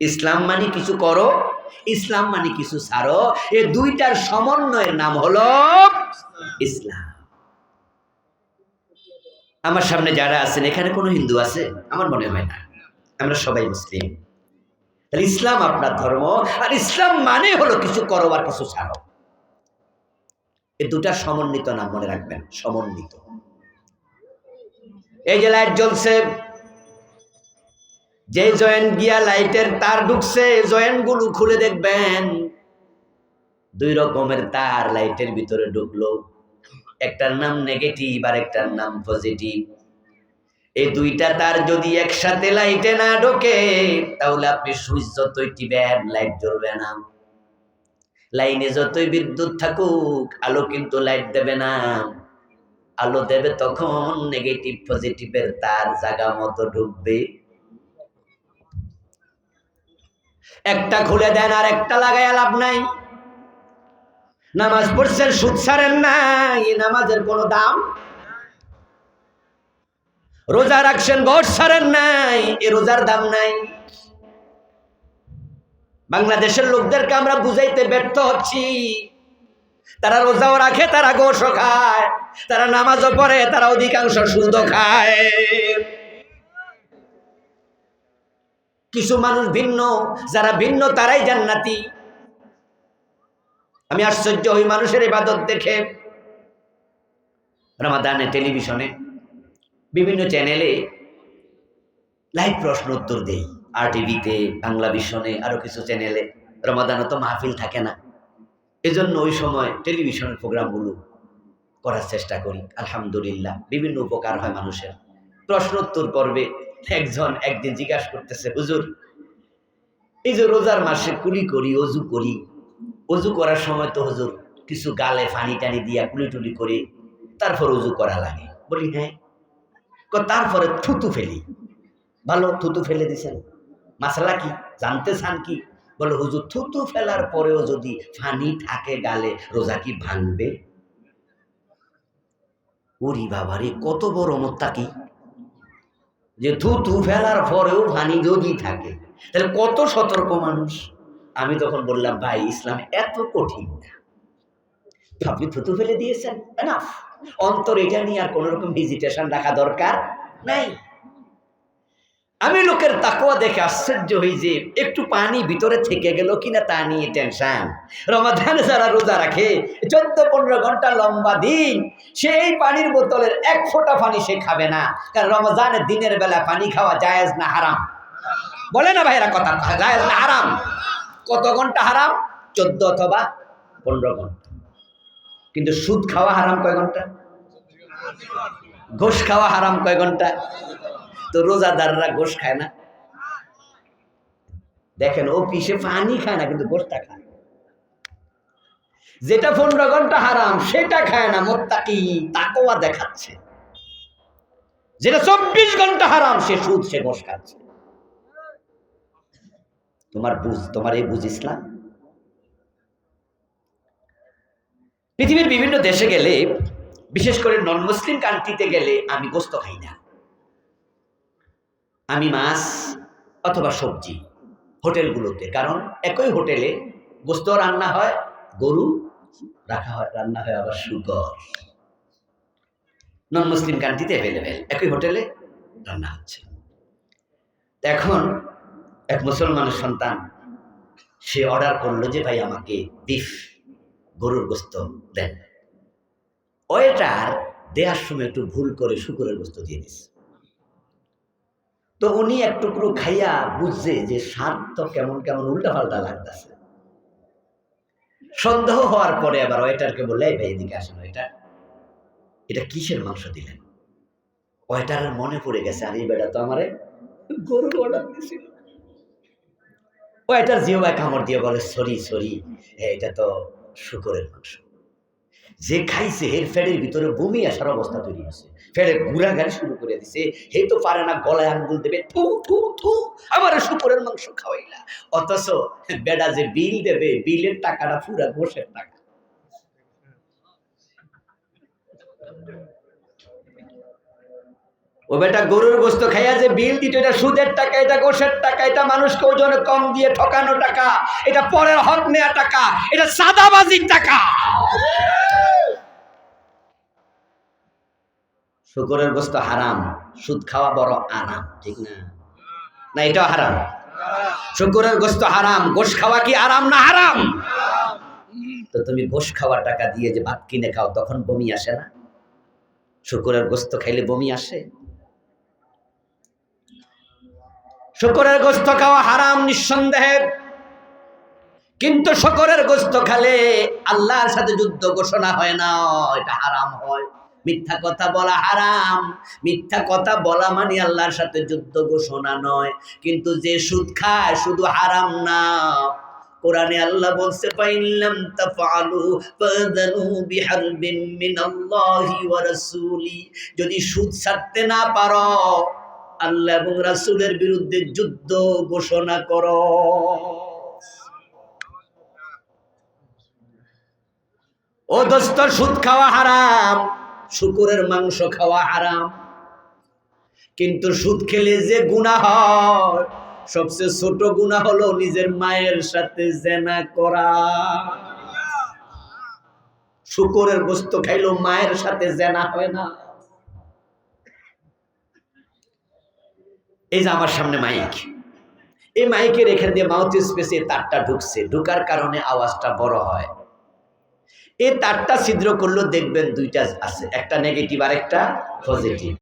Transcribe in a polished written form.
ইসলাম মানে কিছু করো, ইসলাম মানে কিছু ছাড়ো। এই দুইটার সমন্বয়ের নাম হলো ইসলাম। আমার সামনে যারা আছেন এখানে কোনো হিন্দু আছে? আমার মনে হয় না, আমরা সবাই মুসলিম। তাহলে ইসলাম আপনার ধর্ম, আর ইসলাম মানে হলো কিছু করো আর কিছু ছাড়ো। এই দুটা সমন্বিত নাম মনে রাখবেন, সমন্বিত। এই যে লাইট জ্বলছে, যে জয়েন্ট গিয়া লাইটের তার ঢুকছে, জয়েন্ট গুলো খুলে দেখবেন দুই রকমের তার লাইটের ভিতরে ঢুকলো। একটার নাম নেগেটিভ আর একটার নাম পজিটিভ। এই দুইটা তার যদি একসাথে লাইটে না ঢোকে, তাহলে আপনি সুইচ যতই টিপেন লাইট জ্বলবে না। লাইনে যতই বিদ্যুৎ থাকুক, আলো কিন্তু লাইট দেবে না। আলো দেবে তখন নেগেটিভ পজিটিভের তার জায়গা মতো ঢুকবে। একটা খুলে দেন আর একটা লাগাইয়া লাভ নাই। নামাজ পড়ছেন, সুদ ছাড়েন নাই, নামাজের কোনো দাম। রোজা রাখছেন, ঘর ছাড়েন নাই, এ রোজার দাম নাই। বাংলাদেশের লোকদেরকে আমরা বুঝাইতে ব্যর্থ হচ্ছি। তারা রোজাও রাখে, তারা গোশও খায়, তারা নামাজও পড়ে, তারা অধিকাংশ সুদও খায়। কিছু মানুষ ভিন্ন, যারা ভিন্ন তারাই জান্নাতি। আমি আশ্চর্য হই মানুষের ইবাদত দেখে। রমাদানে টেলিভিশনে বিভিন্ন চ্যানেলে লাইভ প্রশ্ন উত্তর দেই, আর টিভিতে, বাংলা ভিশনে, আরো কিছু চ্যানেলে। রমাদানে তো মাহফিল থাকে না, এজন্য ওই সময় টেলিভিশনের প্রোগ্রামগুলো করার চেষ্টা করি। আলহামদুলিল্লাহ, বিভিন্ন উপকার হয় মানুষের। প্রশ্ন উত্তর পর্বে একজন একদিন জিজ্ঞাসা করতেছে, হুজুর, এই যে রোজার মাসে কুলি করি, অজু করি, অজু করার সময় তো হুজুর কিছু গালে পানি টানি দিয়া কুলি টুলি করে তারপর অজু করা লাগে। বলি হ্যাঁ। তারপরে থুতু ফেলি। ভালো, থুতু ফেলে দিছেন, মাসালা কি জানতে চান কি? বলে হুজুর, থুতু ফেলার পরেও যদি পানি থাকে গালে, রোজা কি ভাঙবে? ওরি বাবারে, কত বড় মোত্তাকি যে থুতু ফেলার পরেও পানি যদি থাকে, তাহলে কত সতর্ক মানুষ। আমি তখন বললাম, ভাই, ইসলাম এত কঠিন না, আপনি থুতু ফেলে দিয়েছেন, এনাফ। অন্তর এটা নিয়ে আর কোন রকম ভিজিটেশন রাখা দরকার নাই। আমি লোকের তাকওয়া দেখে আশ্চর্য হই যে একটু পানি ভিতরে থেকে গেল কিনা তা নিয়ে টেনশন। রমাদানে যারা রোজা রাখে 14-15 ঘন্টা লম্বা দিন, সেই পানির বোতলের এক ফোঁটা পানি সে খাবে না। কারণ রমজানের দিনের বেলা পানি খাওয়া জায়েজ না হারাম? বলে না ভাইরা কথা, জায়েজ না হারাম? কত ঘন্টা হারাম? 14 অথবা 15 ঘন্টা। কিন্তু সুদ খাওয়া হারাম কয় ঘন্টা? ঘুষ খাওয়া হারাম কয় ঘন্টা? তো রোজাদাররা ঘুষ খায় না। দেখেন, ও পিসে পানি খায় না, কিন্তু গোশটা খায়। যেটা 15 ঘন্টা হারাম সেটা খায় না, মুত্তাকি তাকওয়া দেখাচ্ছে। যেটা 24 ঘন্টা হারাম সে সুদ, সে গোশ খাচ্ছে। তোমার বুঝ, তোমার এই বুঝ ইসলাম। পৃথিবীর বিভিন্ন দেশে গেলে, বিশেষ করে নন মুসলিম কান্ট্রিতে গেলে, আমি গোশত খাই না। আমি মাছ অথবা সবজি হোটেলগুলোতে, কারণ একই হোটেলে গোশত রান্না হয়, গরু রাখা হয়, রান্না হয় আবার শুকর। নন মুসলিম কান্ট্রিতে অ্যাভেলেবেল, একই হোটেলে রান্না হচ্ছে। এখন এক মুসলমানের সন্তান সে অর্ডার করলো যে ভাই আমাকে বিফ, গরুর গোশত দেন। ওয়েটার দেওয়ার সময় একটু ভুল করে শুকরের গোশত দিয়ে দিচ্ছে। তো উনি এক টুকরো খাইয়া বুঝছে যে স্বাদ তো কেমন কেমন উল্টা পাল্টা লাগতেছে। সন্দেহ হওয়ার পরে আবার ওয়েটারকে বললে, ভাই এদিকে আসেন, ওয়েটার, এটা কিসের মাংস দিলেন? ওয়েটারের মনে পড়ে গেছে, আর এই বেটা তো আমারে গরুর অর্ডার দিয়েছিল। ওয়েটার জিহ্বায় কামড় দিয়ে বলে, সরি সরি, এটা তো শুকরের মাংস। যে খাইছে এর ফেডের ভিতরে বমি আসার অবস্থা তৈরি হয়েছে, ফেডে ঘুরাঘাড়ি শুরু করে দিছে। হে তো পারে না, গলায় আঙ্গুল দেবে, থু থু থু, আমার শুকরের মাংস খাওয়াইলা। অথচ বেডা যে বিল দেবে, বিলের টাকাটা পুরা গোশের টাকা। ও বেটা গরুর গোস্ত খাইয়া যে বিল দিত, এটা সুদের টাকা, এটা গোশের টাকা, এটা মানুষকে ওজনে কম দিয়ে ঠকানো টাকা, এটা পরের হক নেয়া টাকা, এটা সাদাবাজির টাকা। শুকরের গোস্ত হারাম, সুদ খাওয়া বড় আরাম, ঠিক না? না এটাও হারাম? শুকরের গোস্ত হারাম, গোশ খাওয়া কি আরাম না হারাম? তো তুমি গোশ খাওয়া টাকা দিয়ে যে ভাত কিনে খাও, তখন বমি আসে না? শুকরের গোস্ত খাইলে বমি আসে? শুকরের গোস্ত খাওয়া হারাম নিঃসন্দেহে, কিন্তু শুকরের গোস্ত খেলে আল্লাহর সাথে যুদ্ধ ঘোষণা হয় না, এটা হারাম হয়। মিথ্যা কথা বলা হারাম, মিথ্যা কথা বলা মানে আল্লাহর সাথে যুদ্ধ ঘোষণা নয়। কিন্তু যে সুদ খায় শুধু হারাম না, কোরআনে আল্লাহ বলছে ফাইল্লাম তাফআলু ফাযানু বিহারবিন মিনাল্লাহি ওয়া রাসূলি, যদি সুদ ছাড়তে না পারো আল্লাহ এবং রাসূলের বিরুদ্ধে যুদ্ধ ঘোষণা করো। ও দোস্ত, সুদ খাওয়া হারাম, শুকরের মাংস খাওয়া হারাম, কিন্তু সুদ খেলে যে গুনাহ হয়, সবচেয়ে ছোট গুনাহ হলো নিজের মায়ের সাথে জিনা করা। শুকরের গোশত খাইলো মায়ের সাথে জিনা হয় না। এই যে আমার সামনে মাইক, এই মাইকের এখানে দিয়ে মাউথ স্পেসে তারটা ঢুকছে, ঢুকার কারণে আওয়াজটা বড় হয়। এই তারটা ছিদ্র করলো দেখবেন দুইটা আছে, একটা নেগেটিভ আর একটা পজিটিভ।